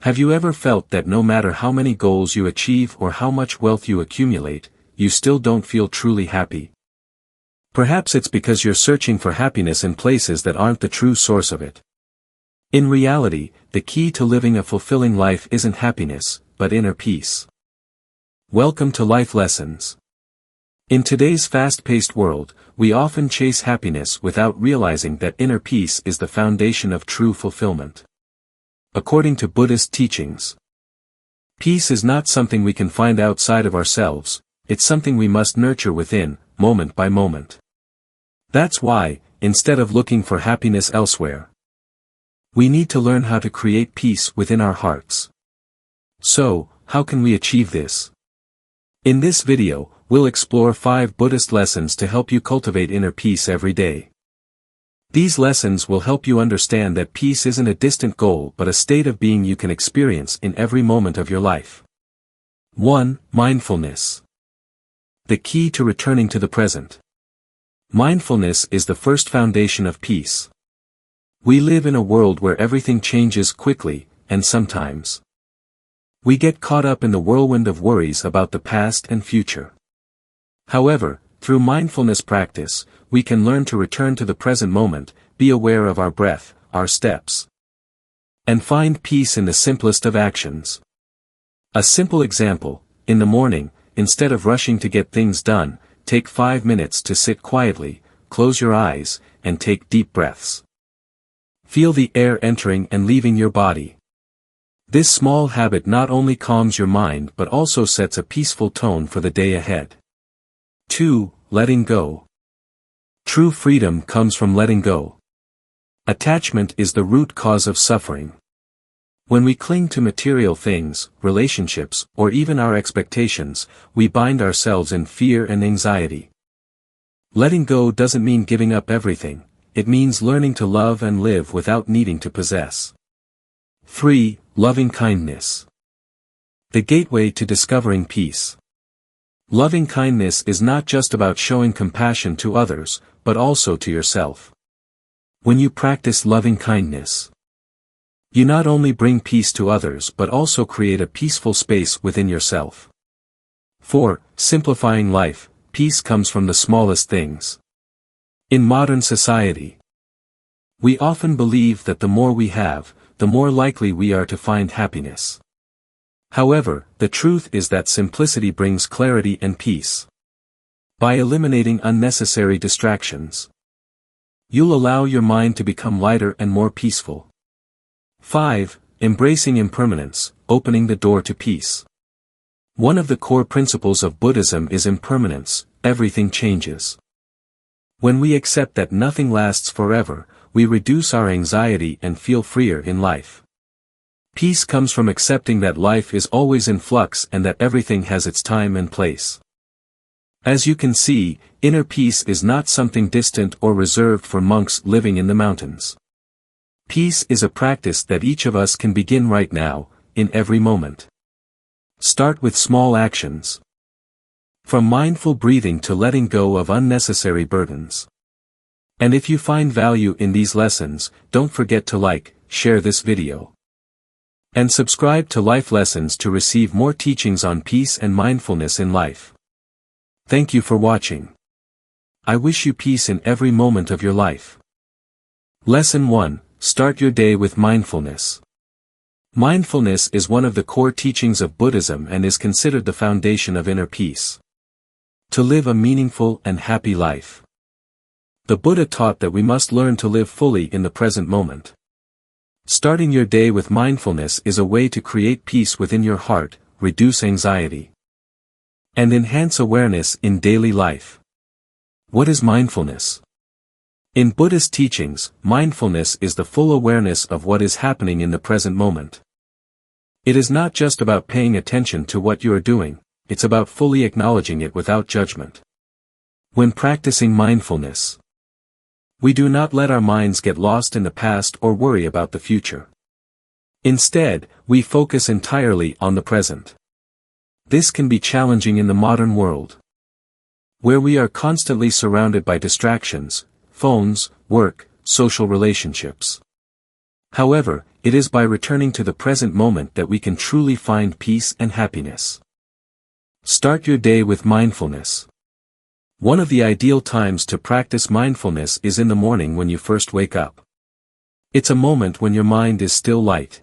Have you ever felt that no matter how many goals you achieve or how much wealth you accumulate, you still don't feel truly happy? Perhaps it's because you're searching for happiness in places that aren't the true source of it. In reality, the key to living a fulfilling life isn't happiness, but inner peace. Welcome to Life Lessons. In today's fast-paced world, we often chase happiness without realizing that inner peace is the foundation of true fulfillment. According to Buddhist teachings, peace is not something we can find outside of ourselves, it's something we must nurture within, moment by moment. That's why, instead of looking for happiness elsewhere, we need to learn how to create peace within our hearts. So, how can we achieve this? In this video, we'll explore 5 Buddhist lessons to help you cultivate inner peace every day. These lessons will help you understand that peace isn't a distant goal but a state of being you can experience in every moment of your life. 1. Mindfulness. The key to returning to the present. Mindfulness is the first foundation of peace. We live in a world where everything changes quickly, and sometimes we get caught up in the whirlwind of worries about the past and future. However, through mindfulness practice, we can learn to return to the present moment, be aware of our breath, our steps, and find peace in the simplest of actions. A simple example: in the morning, instead of rushing to get things done, take 5 minutes to sit quietly, close your eyes, and take deep breaths. Feel the air entering and leaving your body. This small habit not only calms your mind but also sets a peaceful tone for the day ahead. 2. Letting go. True freedom comes from letting go. Attachment is the root cause of suffering. When we cling to material things, relationships, or even our expectations, we bind ourselves in fear and anxiety. Letting go doesn't mean giving up everything, it means learning to love and live without needing to possess. 3. Loving kindness. The gateway to discovering peace. Loving kindness is not just about showing compassion to others, but also to yourself. When you practice loving kindness, you not only bring peace to others but also create a peaceful space within yourself. 4. Simplifying life. Peace comes from the smallest things. In modern society, we often believe that the more we have, the more likely we are to find happiness. However, the truth is that simplicity brings clarity and peace. By eliminating unnecessary distractions, you'll allow your mind to become lighter and more peaceful. 5. Embracing impermanence, opening the door to peace. One of the core principles of Buddhism is impermanence. Everything changes. When we accept that nothing lasts forever, we reduce our anxiety and feel freer in life. Peace comes from accepting that life is always in flux and that everything has its time and place. As you can see, inner peace is not something distant or reserved for monks living in the mountains. Peace is a practice that each of us can begin right now, in every moment. Start with small actions. From mindful breathing to letting go of unnecessary burdens. And if you find value in these lessons, don't forget to like, share this video, and subscribe to Life Lessons to receive more teachings on peace and mindfulness in life. Thank you for watching. I wish you peace in every moment of your life. Lesson 1. Start your day with mindfulness. Mindfulness is one of the core teachings of Buddhism and is considered the foundation of inner peace. To live a meaningful and happy life, the Buddha taught that we must learn to live fully in the present moment. Starting your day with mindfulness is a way to create peace within your heart, reduce anxiety, and enhance awareness in daily life. What is mindfulness? In Buddhist teachings, mindfulness is the full awareness of what is happening in the present moment. It is not just about paying attention to what you are doing, it's about fully acknowledging it without judgment. When practicing mindfulness, we do not let our minds get lost in the past or worry about the future. Instead, we focus entirely on the present. This can be challenging in the modern world, where we are constantly surrounded by distractions, phones, work, social relationships. However, it is by returning to the present moment that we can truly find peace and happiness. Start your day with mindfulness. One of the ideal times to practice mindfulness is in the morning when you first wake up. It's a moment when your mind is still light,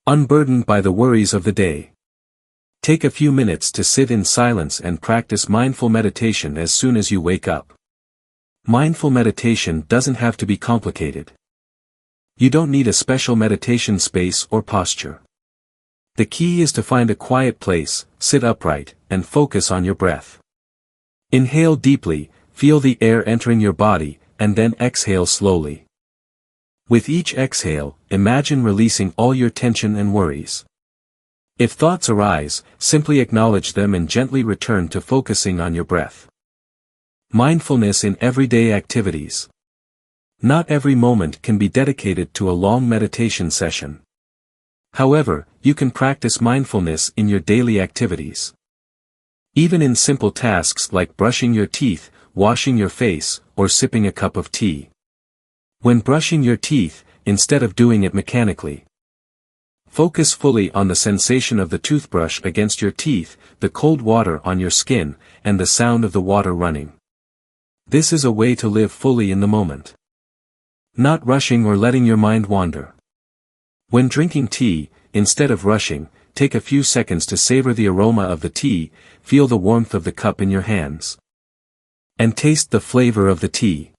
unburdened by the worries of the day. Take a few minutes to sit in silence and practice mindful meditation as soon as you wake up. Mindful meditation doesn't have to be complicated. You don't need a special meditation space or posture. The key is to find a quiet place, sit upright, and focus on your breath. Inhale deeply, feel the air entering your body, and then exhale slowly. With each exhale, imagine releasing all your tension and worries. If thoughts arise, simply acknowledge them and gently return to focusing on your breath. Mindfulness in everyday activities. Not every moment can be dedicated to a long meditation session. However, you can practice mindfulness in your daily activities. Even in simple tasks like brushing your teeth, washing your face, or sipping a cup of tea. When brushing your teeth, instead of doing it mechanically, focus fully on the sensation of the toothbrush against your teeth, the cold water on your skin, and the sound of the water running. This is a way to live fully in the moment. Not rushing or letting your mind wander. When drinking tea, instead of rushing, take a few seconds to savor the aroma of the tea, feel the warmth of the cup in your hands, and taste the flavor of the tea.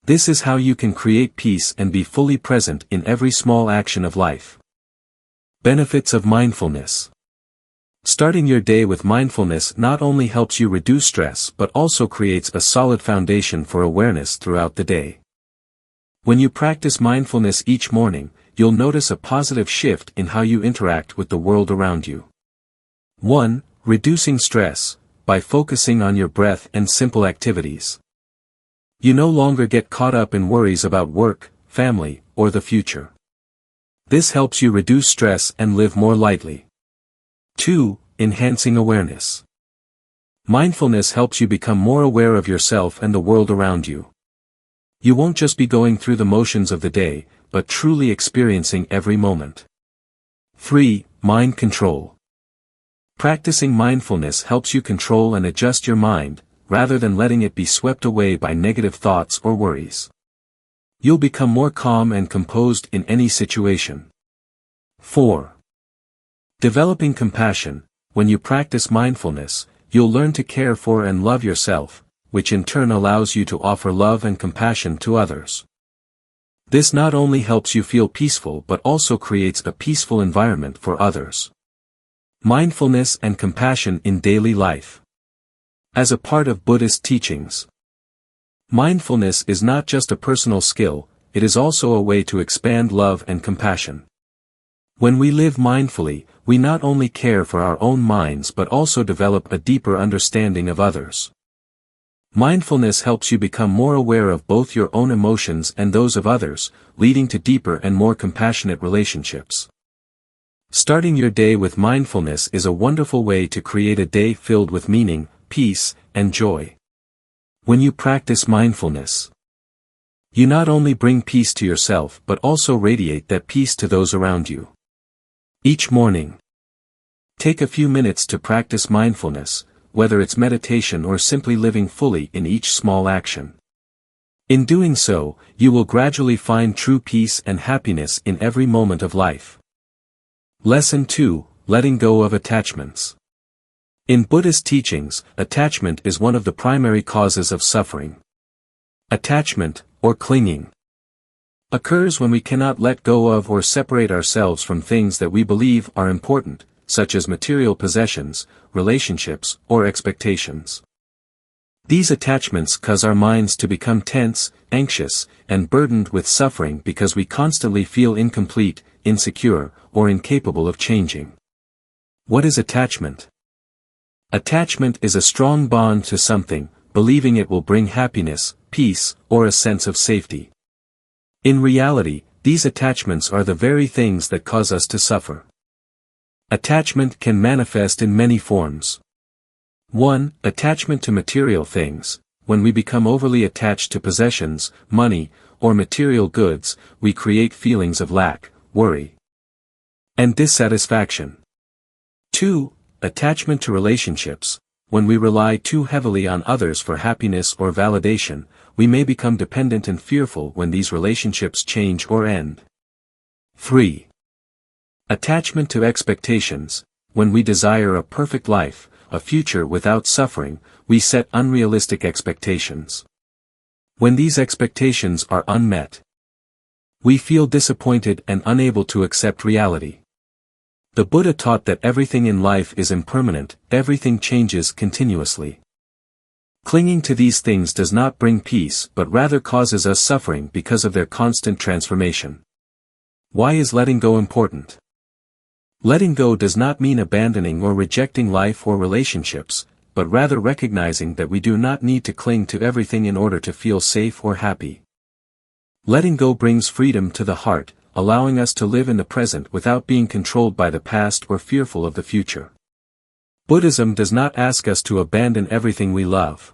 This is how you can create peace and be fully present in every small action of life. Benefits of mindfulness. Starting your day with mindfulness not only helps you reduce stress but also creates a solid foundation for awareness throughout the day. When you practice mindfulness each morning, you'll notice a positive shift in how you interact with the world around you. 1. Reducing stress, by focusing on your breath and simple activities. You no longer get caught up in worries about work, family, or the future. This helps you reduce stress and live more lightly. 2. Enhancing awareness. Mindfulness helps you become more aware of yourself and the world around you. You won't just be going through the motions of the day, but truly experiencing every moment. 3. Mind control. Practicing mindfulness helps you control and adjust your mind, rather than letting it be swept away by negative thoughts or worries. You'll become more calm and composed in any situation. 4. Developing compassion. When you practice mindfulness, you'll learn to care for and love yourself, which in turn allows you to offer love and compassion to others. This not only helps you feel peaceful but also creates a peaceful environment for others. Mindfulness and compassion in daily life. As a part of Buddhist teachings, mindfulness is not just a personal skill, it is also a way to expand love and compassion. When we live mindfully, we not only care for our own minds but also develop a deeper understanding of others. Mindfulness helps you become more aware of both your own emotions and those of others, leading to deeper and more compassionate relationships. Starting your day with mindfulness is a wonderful way to create a day filled with meaning, peace, and joy. When you practice mindfulness, you not only bring peace to yourself but also radiate that peace to those around you. Each morning, take a few minutes to practice mindfulness, whether it's meditation or simply living fully in each small action. In doing so, you will gradually find true peace and happiness in every moment of life. Lesson 2: Letting go of attachments. In Buddhist teachings, attachment is one of the primary causes of suffering. Attachment, or clinging, occurs when we cannot let go of or separate ourselves from things that we believe are important, such as material possessions, relationships, or expectations. These attachments cause our minds to become tense, anxious, and burdened with suffering because we constantly feel incomplete, insecure, or incapable of changing. What is attachment? Attachment is a strong bond to something, believing it will bring happiness, peace, or a sense of safety. In reality, these attachments are the very things that cause us to suffer. Attachment can manifest in many forms. 1. Attachment to material things. When we become overly attached to possessions, money, or material goods, we create feelings of lack, worry, and dissatisfaction. 2. Attachment to relationships. When we rely too heavily on others for happiness or validation, we may become dependent and fearful when these relationships change or end. 3. Attachment to expectations. When we desire a perfect life, a future without suffering, we set unrealistic expectations. When these expectations are unmet, we feel disappointed and unable to accept reality. The Buddha taught that everything in life is impermanent, everything changes continuously. Clinging to these things does not bring peace but rather causes us suffering because of their constant transformation. Why is letting go important? Letting go does not mean abandoning or rejecting life or relationships, but rather recognizing that we do not need to cling to everything in order to feel safe or happy. Letting go brings freedom to the heart, allowing us to live in the present without being controlled by the past or fearful of the future. Buddhism does not ask us to abandon everything we love,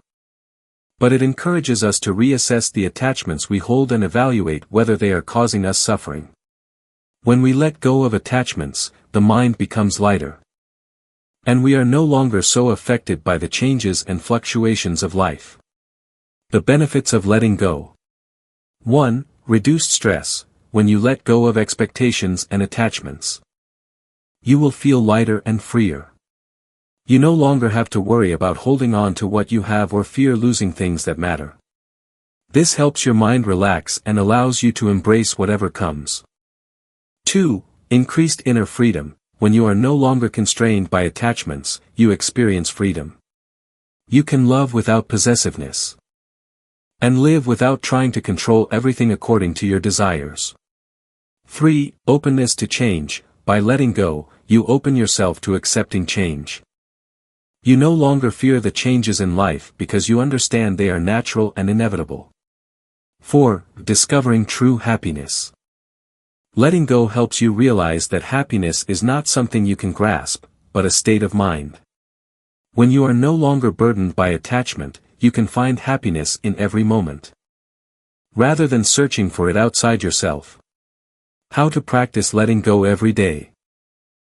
but it encourages us to reassess the attachments we hold and evaluate whether they are causing us suffering. When we let go of attachments, the mind becomes lighter, and we are no longer so affected by the changes and fluctuations of life. The benefits of letting go. 1. Reduced stress. When you let go of expectations and attachments, you will feel lighter and freer. You no longer have to worry about holding on to what you have or fear losing things that matter. This helps your mind relax and allows you to embrace whatever comes. 2. Increased inner freedom. When you are no longer constrained by attachments, you experience freedom. You can love without possessiveness, and live without trying to control everything according to your desires. 3. Openness to change. By letting go, you open yourself to accepting change. You no longer fear the changes in life because you understand they are natural and inevitable. 4. Discovering true happiness. Letting go helps you realize that happiness is not something you can grasp, but a state of mind. When you are no longer burdened by attachment, you can find happiness in every moment, rather than searching for it outside yourself. How to practice letting go every day.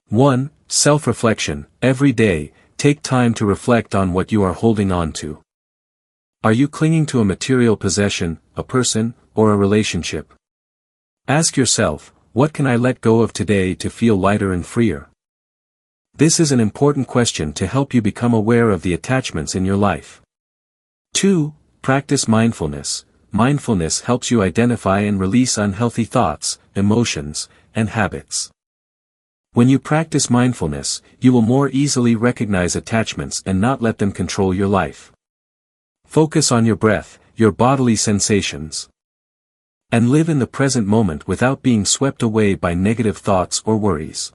1. Self-reflection. Every day, take time to reflect on what you are holding on to. Are you clinging to a material possession, a person, or a relationship? Ask yourself, what can I let go of today to feel lighter and freer? This is an important question to help you become aware of the attachments in your life. 2. Practice mindfulness. Mindfulness helps you identify and release unhealthy thoughts, emotions, and habits. When you practice mindfulness, you will more easily recognize attachments and not let them control your life. Focus on your breath, your bodily sensations, and live in the present moment without being swept away by negative thoughts or worries.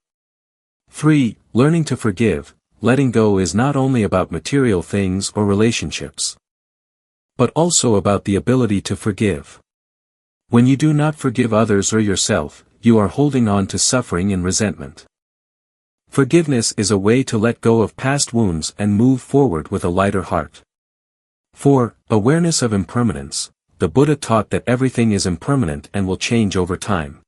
3. Learning to forgive. Letting go is not only about material things or relationships, but also about the ability to forgive. When you do not forgive others or yourself, you are holding on to suffering and resentment. Forgiveness is a way to let go of past wounds and move forward with a lighter heart. 4. Awareness of impermanence. The Buddha taught that everything is impermanent and will change over time.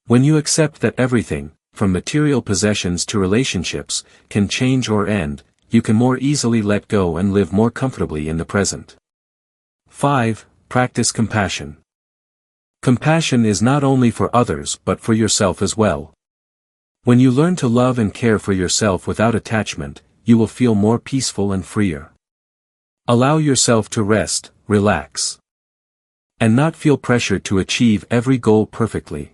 When you accept that everything, from material possessions to relationships, can change or end, you can more easily let go and live more comfortably in the present. 5. Practice compassion. Compassion is not only for others but for yourself as well. When you learn to love and care for yourself without attachment, you will feel more peaceful and freer. Allow yourself to rest, relax, and not feel pressured to achieve every goal perfectly.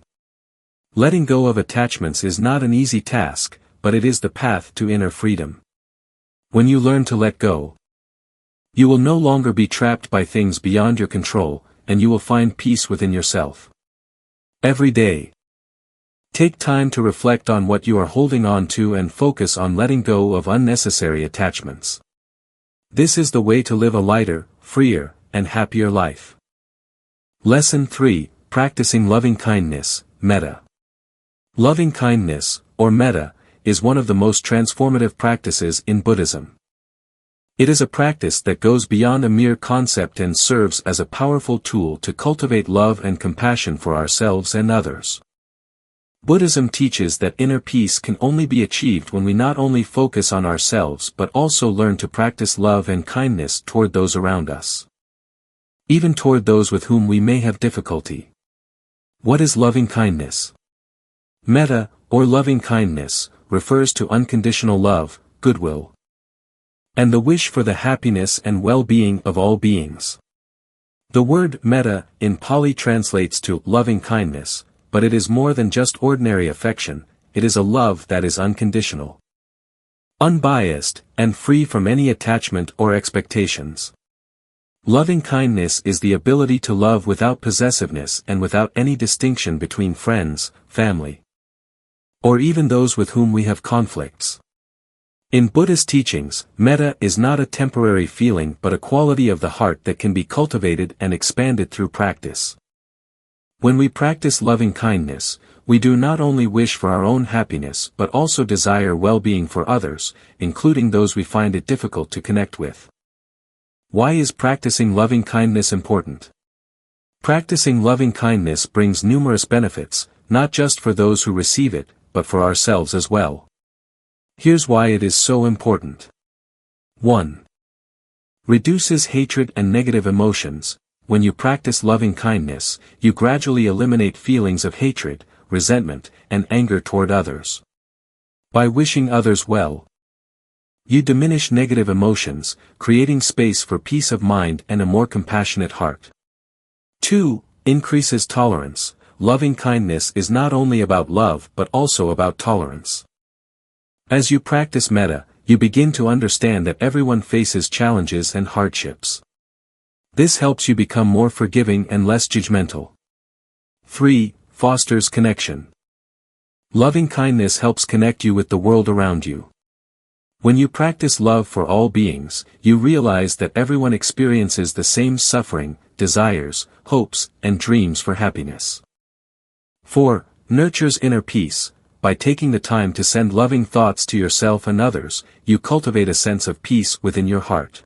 Letting go of attachments is not an easy task, but it is the path to inner freedom. When you learn to let go, you will no longer be trapped by things beyond your control, and you will find peace within yourself. Every day, take time to reflect on what you are holding on to and focus on letting go of unnecessary attachments. This is the way to live a lighter, freer, and happier life. Lesson 3. Practicing loving-kindness, metta. Loving-kindness, or metta, is one of the most transformative practices in Buddhism. It is a practice that goes beyond a mere concept and serves as a powerful tool to cultivate love and compassion for ourselves and others. Buddhism teaches that inner peace can only be achieved when we not only focus on ourselves but also learn to practice love and kindness toward those around us. Even toward those with whom we may have difficulty. What is loving kindness? Metta, or loving kindness, refers to unconditional love, goodwill, and the wish for the happiness and well-being of all beings. The word metta in Pali translates to loving kindness, but it is more than just ordinary affection, it is a love that is unconditional, unbiased, and free from any attachment or expectations. Loving kindness is the ability to love without possessiveness and without any distinction between friends, family, or even those with whom we have conflicts. In Buddhist teachings, metta is not a temporary feeling but a quality of the heart that can be cultivated and expanded through practice. When we practice loving kindness, we do not only wish for our own happiness but also desire well-being for others, including those we find it difficult to connect with. Why is practicing loving kindness important? Practicing loving kindness brings numerous benefits, not just for those who receive it, but for ourselves as well. Here's why it is so important. 1. Reduces hatred and negative emotions. When you practice loving kindness, you gradually eliminate feelings of hatred, resentment, and anger toward others. By wishing others well, you diminish negative emotions, creating space for peace of mind and a more compassionate heart. 2. Increases tolerance. Loving kindness is not only about love but also about tolerance. As you practice metta, you begin to understand that everyone faces challenges and hardships. This helps you become more forgiving and less judgmental. 3. Fosters connection. Loving kindness helps connect you with the world around you. When you practice love for all beings, you realize that everyone experiences the same suffering, desires, hopes, and dreams for happiness. 4. Nurtures inner peace. By taking the time to send loving thoughts to yourself and others, you cultivate a sense of peace within your heart.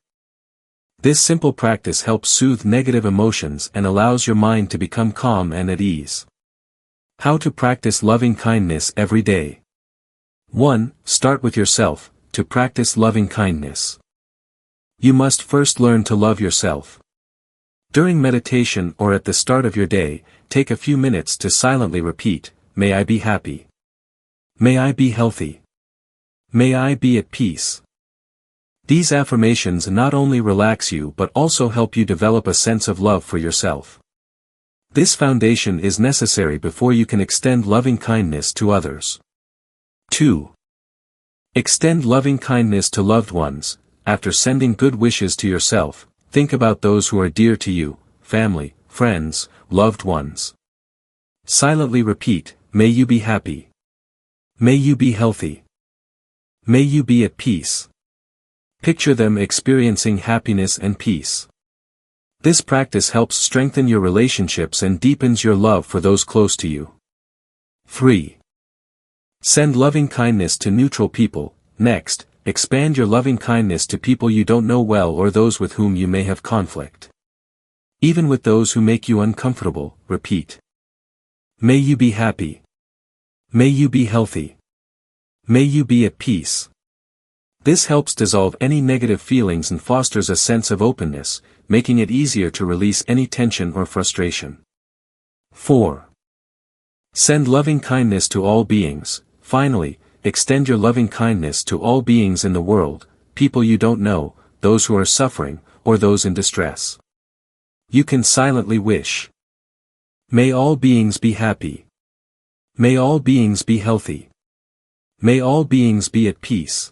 This simple practice helps soothe negative emotions and allows your mind to become calm and at ease. How to practice loving kindness every day. 1. Start with yourself. To practice loving kindness, you must first learn to love yourself. During meditation or at the start of your day, take a few minutes to silently repeat, "May I be happy. May I be healthy. May I be at peace." These affirmations not only relax you but also help you develop a sense of love for yourself. This foundation is necessary before you can extend loving kindness to others. 2. Extend loving kindness to loved ones. After sending good wishes to yourself, think about those who are dear to you, family, friends, loved ones. Silently repeat, "May you be happy. May you be healthy. May you be at peace." Picture them experiencing happiness and peace. This practice helps strengthen your relationships and deepens your love for those close to you. 3. Send loving kindness to neutral people. Next, expand your loving kindness to people you don't know well or those with whom you may have conflict. Even with those who make you uncomfortable, repeat, "May you be happy. May you be healthy. May you be at peace." This helps dissolve any negative feelings and fosters a sense of openness, making it easier to release any tension or frustration. 4. Send loving kindness to all beings. Finally, extend your loving kindness to all beings in the world, people you don't know, those who are suffering, or those in distress. You can silently wish, "May all beings be happy. May all beings be healthy. May all beings be at peace."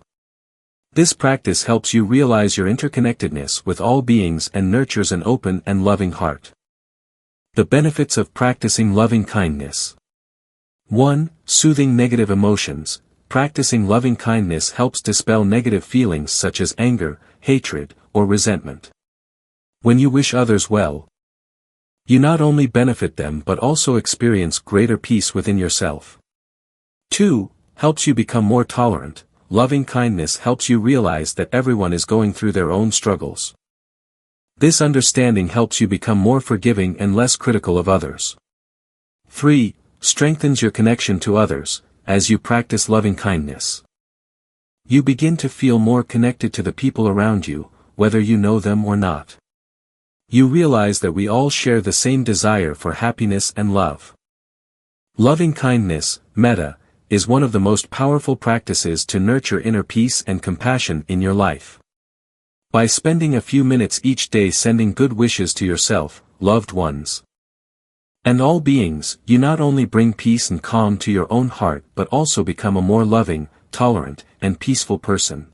This practice helps you realize your interconnectedness with all beings and nurtures an open and loving heart. The benefits of practicing loving kindness. 1. Soothing negative emotions. Practicing loving kindness helps dispel negative feelings such as anger, hatred, or resentment. When you wish others well, you not only benefit them but also experience greater peace within yourself. 2. Helps you become more tolerant. loving kindness helps you realize that everyone is going through their own struggles. This understanding helps you become more forgiving and less critical of others. 3. Strengthens your connection to others. As you practice loving kindness, you begin to feel more connected to the people around you, whether you know them or not. You realize that we all share the same desire for happiness and love. Loving kindness, metta, is one of the most powerful practices to nurture inner peace and compassion in your life. By spending a few minutes each day sending good wishes to yourself, loved ones, and all beings, you not only bring peace and calm to your own heart but also become a more loving, tolerant, and peaceful person.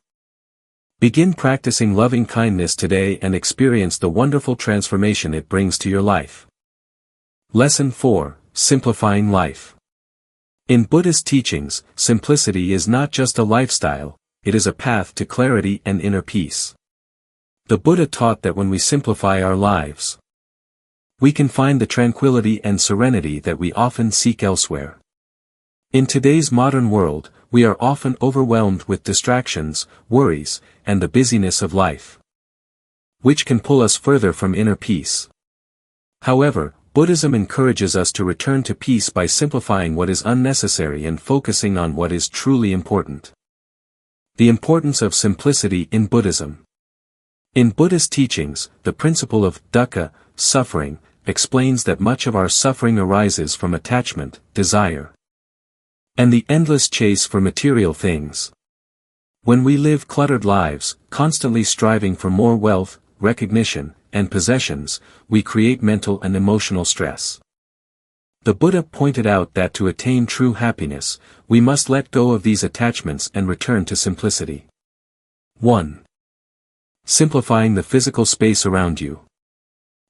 Begin practicing loving kindness today and experience the wonderful transformation it brings to your life. Lesson 4. Simplifying life. In Buddhist teachings, simplicity is not just a lifestyle, it is a path to clarity and inner peace. The Buddha taught that when we simplify our lives, we can find the tranquility and serenity that we often seek elsewhere. In today's modern world, we are often overwhelmed with distractions, worries, and the busyness of life, which can pull us further from inner peace. However, Buddhism encourages us to return to peace by simplifying what is unnecessary and focusing on what is truly important. The importance of simplicity in Buddhism. In Buddhist teachings, the principle of dukkha, suffering, explains that much of our suffering arises from attachment, desire, and the endless chase for material things. When we live cluttered lives, constantly striving for more wealth, recognition, and possessions, we create mental and emotional stress. The Buddha pointed out that to attain true happiness, we must let go of these attachments and return to simplicity. 1. Simplifying the physical space around you.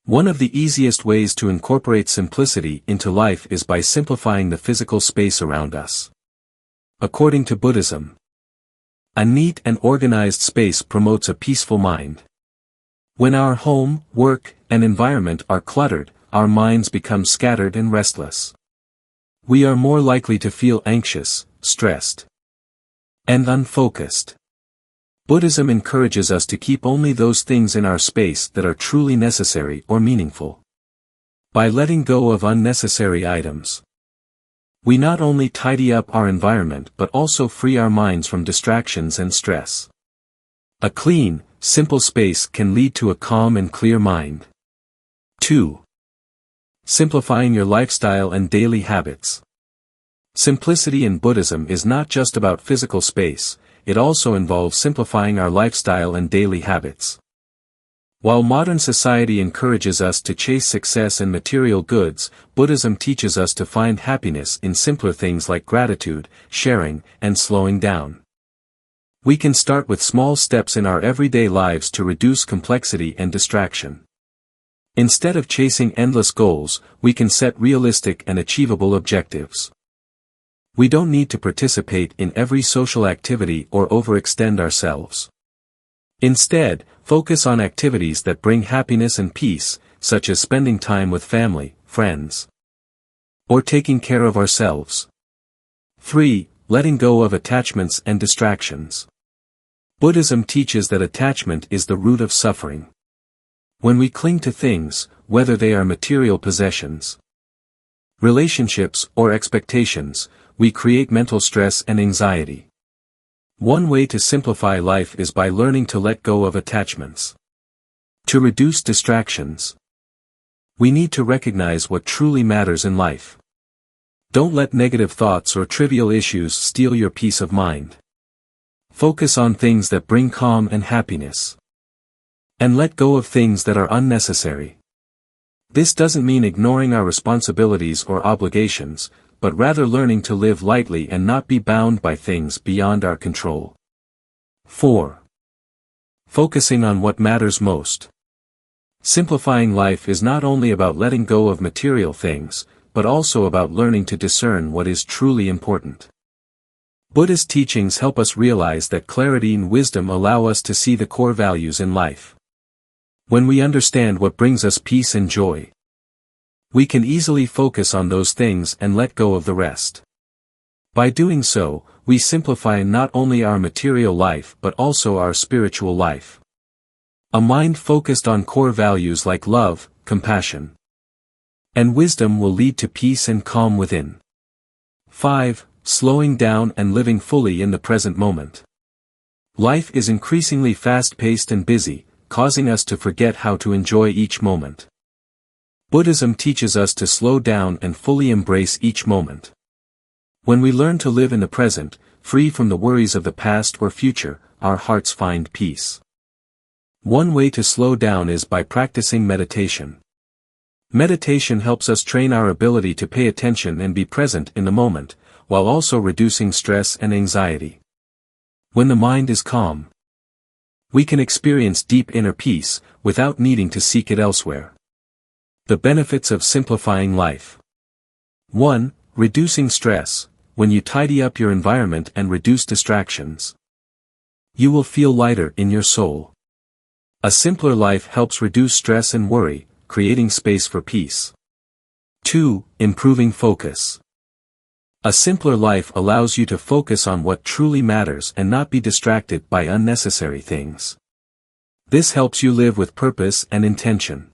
One of the easiest ways to incorporate simplicity into life is by simplifying the physical space around us. According to Buddhism, a neat and organized space promotes a peaceful mind. When our home, work, and environment are cluttered, our minds become scattered and restless. We are more likely to feel anxious, stressed, and unfocused. Buddhism encourages us to keep only those things in our space that are truly necessary or meaningful. By letting go of unnecessary items, we not only tidy up our environment but also free our minds from distractions and stress. A clean, simple space can lead to a calm and clear mind. 2. Simplifying your lifestyle and daily habits. Simplicity in Buddhism is not just about physical space, it also involves simplifying our lifestyle and daily habits. While modern society encourages us to chase success and material goods, Buddhism teaches us to find happiness in simpler things like gratitude, sharing, and slowing down. We can start with small steps in our everyday lives to reduce complexity and distraction. Instead of chasing endless goals, we can set realistic and achievable objectives. We don't need to participate in every social activity or overextend ourselves. Instead, focus on activities that bring happiness and peace, such as spending time with family, friends, or taking care of ourselves. 3. Letting go of attachments and distractions. Buddhism teaches that attachment is the root of suffering. When we cling to things, whether they are material possessions, relationships, or expectations, we create mental stress and anxiety. One way to simplify life is by learning to let go of attachments. To reduce distractions, we need to recognize what truly matters in life. Don't let negative thoughts or trivial issues steal your peace of mind. Focus on things that bring calm and happiness. And let go of things that are unnecessary. This doesn't mean ignoring our responsibilities or obligations, but rather learning to live lightly and not be bound by things beyond our control. 4. Focusing on what matters most. Simplifying life is not only about letting go of material things, but also about learning to discern what is truly important. Buddhist teachings help us realize that clarity and wisdom allow us to see the core values in life. When we understand what brings us peace and joy, we can easily focus on those things and let go of the rest. By doing so, we simplify not only our material life but also our spiritual life. A mind focused on core values like love, compassion, and wisdom will lead to peace and calm within. 5. Slowing down and living fully in the present moment. Life is increasingly fast-paced and busy, causing us to forget how to enjoy each moment. Buddhism teaches us to slow down and fully embrace each moment. When we learn to live in the present, free from the worries of the past or future, our hearts find peace. One way to slow down is by practicing meditation. Meditation helps us train our ability to pay attention and be present in the moment, while also reducing stress and anxiety. When the mind is calm, we can experience deep inner peace, without needing to seek it elsewhere. The benefits of simplifying life. 1. Reducing stress. When you tidy up your environment and reduce distractions, you will feel lighter in your soul. A simpler life helps reduce stress and worry, creating space for peace. 2. Improving focus. A simpler life allows you to focus on what truly matters and not be distracted by unnecessary things. This helps you live with purpose and intention.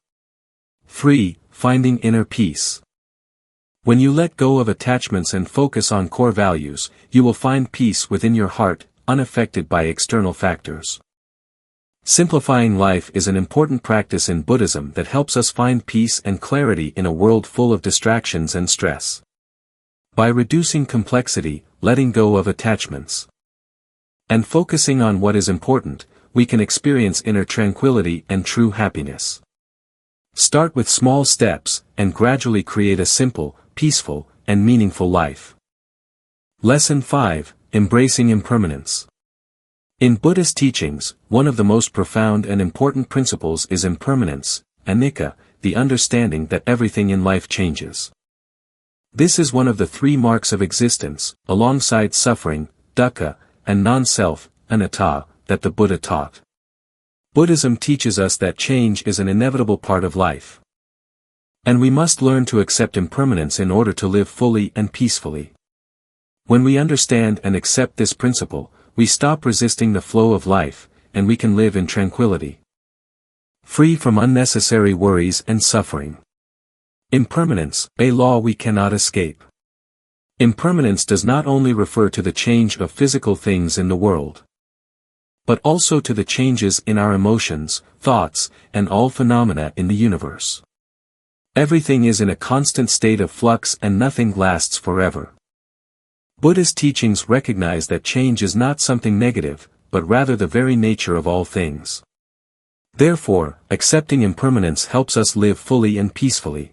3. Finding inner peace. When you let go of attachments and focus on core values, you will find peace within your heart, unaffected by external factors. Simplifying life is an important practice in Buddhism that helps us find peace and clarity in a world full of distractions and stress. By reducing complexity, letting go of attachments, and focusing on what is important, we can experience inner tranquility and true happiness. Start with small steps, and gradually create a simple, peaceful, and meaningful life. Lesson 5. Embracing impermanence. In Buddhist teachings, one of the most profound and important principles is impermanence, anicca, the understanding that everything in life changes. This is one of the three marks of existence, alongside suffering, dukkha, and non-self, anatta, that the Buddha taught. Buddhism teaches us that change is an inevitable part of life, and we must learn to accept impermanence in order to live fully and peacefully. When we understand and accept this principle, we stop resisting the flow of life, and we can live in tranquility, free from unnecessary worries and suffering. Impermanence, a law we cannot escape. Impermanence does not only refer to the change of physical things in the world, but also to the changes in our emotions, thoughts, and all phenomena in the universe. Everything is in a constant state of flux and nothing lasts forever. Buddhist teachings recognize that change is not something negative, but rather the very nature of all things. Therefore, accepting impermanence helps us live fully and peacefully,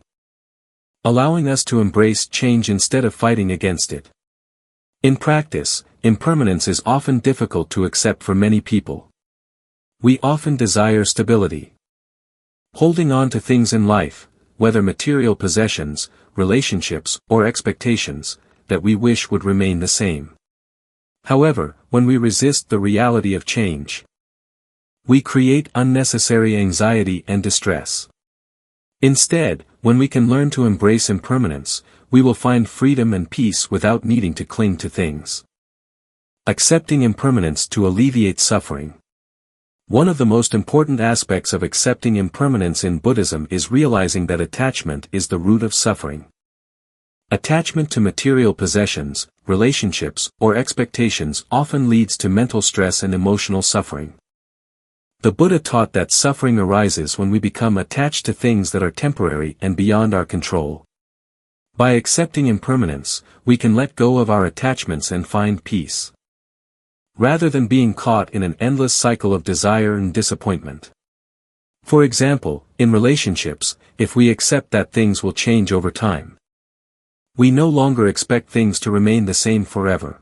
allowing us to embrace change instead of fighting against it. In practice, impermanence is often difficult to accept for many people. We often desire stability, holding on to things in life, whether material possessions, relationships, or expectations, that we wish would remain the same. However, when we resist the reality of change, we create unnecessary anxiety and distress. Instead, when we can learn to embrace impermanence, we will find freedom and peace without needing to cling to things. Accepting impermanence to alleviate suffering. One of the most important aspects of accepting impermanence in Buddhism is realizing that attachment is the root of suffering. Attachment to material possessions, relationships, or expectations often leads to mental stress and emotional suffering. The Buddha taught that suffering arises when we become attached to things that are temporary and beyond our control. By accepting impermanence, we can let go of our attachments and find peace, rather than being caught in an endless cycle of desire and disappointment. For example, in relationships, if we accept that things will change over time, we no longer expect things to remain the same forever.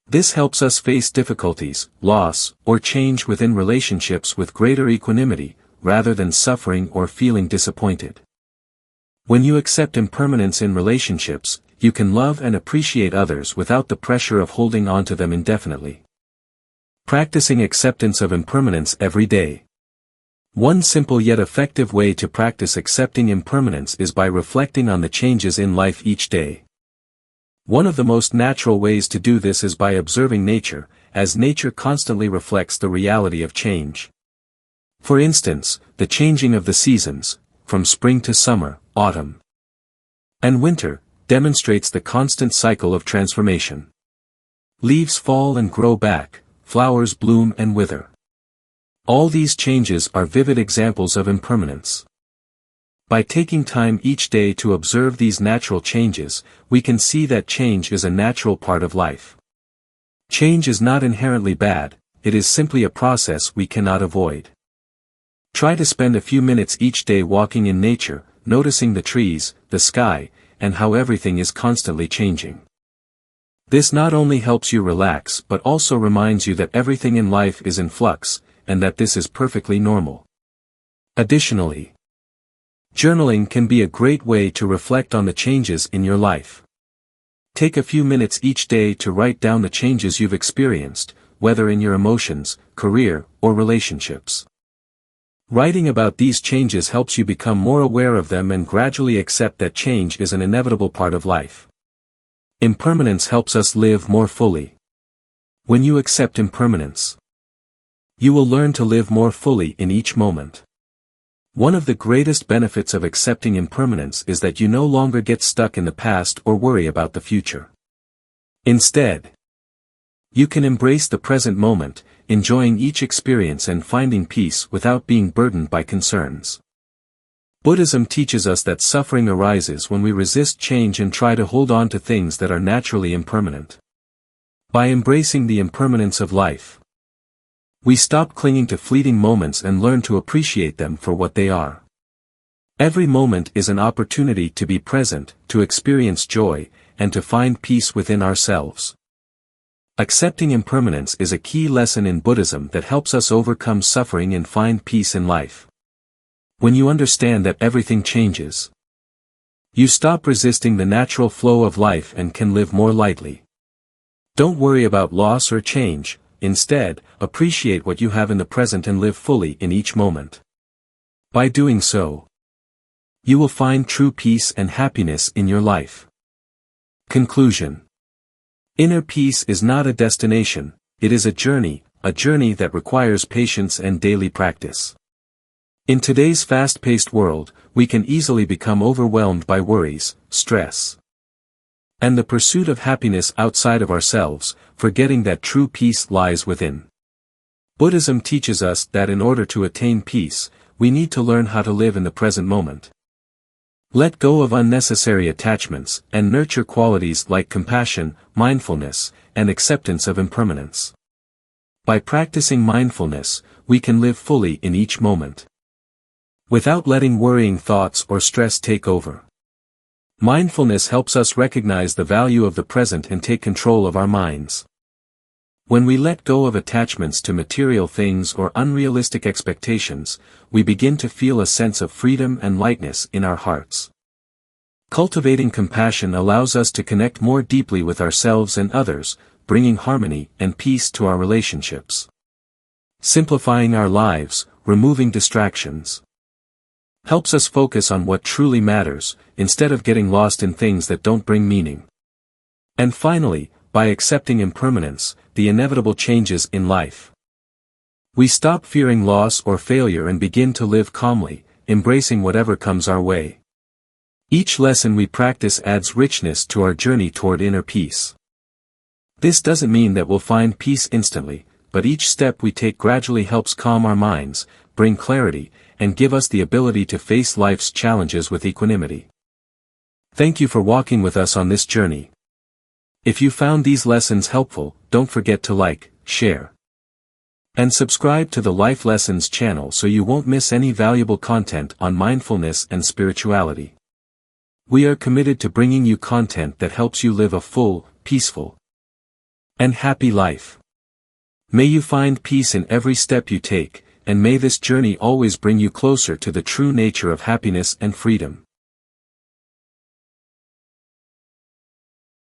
This helps us face difficulties, loss, or change within relationships with greater equanimity, rather than suffering or feeling disappointed. When you accept impermanence in relationships, you can love and appreciate others without the pressure of holding on to them indefinitely. Practicing acceptance of impermanence every day. One simple yet effective way to practice accepting impermanence is by reflecting on the changes in life each day. One of the most natural ways to do this is by observing nature, as nature constantly reflects the reality of change. For instance, the changing of the seasons, from spring to summer, autumn, and winter, demonstrates the constant cycle of transformation. Leaves fall and grow back, flowers bloom and wither. All these changes are vivid examples of impermanence. By taking time each day to observe these natural changes, we can see that change is a natural part of life. Change is not inherently bad, it is simply a process we cannot avoid. Try to spend a few minutes each day walking in nature, noticing the trees, the sky, and how everything is constantly changing. This not only helps you relax but also reminds you that everything in life is in flux, and that this is perfectly normal. Additionally, journaling can be a great way to reflect on the changes in your life. Take a few minutes each day to write down the changes you've experienced, whether in your emotions, career, or relationships. Writing about these changes helps you become more aware of them and gradually accept that change is an inevitable part of life. Impermanence helps us live more fully. When you accept impermanence, you will learn to live more fully in each moment. One of the greatest benefits of accepting impermanence is that you no longer get stuck in the past or worry about the future. Instead, you can embrace the present moment, enjoying each experience and finding peace without being burdened by concerns. Buddhism teaches us that suffering arises when we resist change and try to hold on to things that are naturally impermanent. By embracing the impermanence of life, we stop clinging to fleeting moments and learn to appreciate them for what they are. Every moment is an opportunity to be present, to experience joy, and to find peace within ourselves. Accepting impermanence is a key lesson in Buddhism that helps us overcome suffering and find peace in life. When you understand that everything changes, you stop resisting the natural flow of life and can live more lightly. Don't worry about loss or change, instead, appreciate what you have in the present and live fully in each moment. By doing so, you will find true peace and happiness in your life. Conclusion. Inner peace is not a destination, it is a journey that requires patience and daily practice. In today's fast-paced world, we can easily become overwhelmed by worries, stress, and the pursuit of happiness outside of ourselves, forgetting that true peace lies within. Buddhism teaches us that in order to attain peace, we need to learn how to live in the present moment. Let go of unnecessary attachments, and nurture qualities like compassion, mindfulness, and acceptance of impermanence. By practicing mindfulness, we can live fully in each moment, without letting worrying thoughts or stress take over. Mindfulness helps us recognize the value of the present and take control of our minds. When we let go of attachments to material things or unrealistic expectations, we begin to feel a sense of freedom and lightness in our hearts. Cultivating compassion allows us to connect more deeply with ourselves and others, bringing harmony and peace to our relationships. Simplifying our lives, removing distractions, helps us focus on what truly matters, instead of getting lost in things that don't bring meaning. And finally, by accepting impermanence, the inevitable changes in life, we stop fearing loss or failure and begin to live calmly, embracing whatever comes our way. Each lesson we practice adds richness to our journey toward inner peace. This doesn't mean that we'll find peace instantly, but each step we take gradually helps calm our minds, bring clarity, and give us the ability to face life's challenges with equanimity. Thank you for walking with us on this journey. If you found these lessons helpful, don't forget to like, share, and subscribe to the Life Lessons channel so you won't miss any valuable content on mindfulness and spirituality. We are committed to bringing you content that helps you live a full, peaceful, and happy life. May you find peace in every step you take, and may this journey always bring you closer to the true nature of happiness and freedom.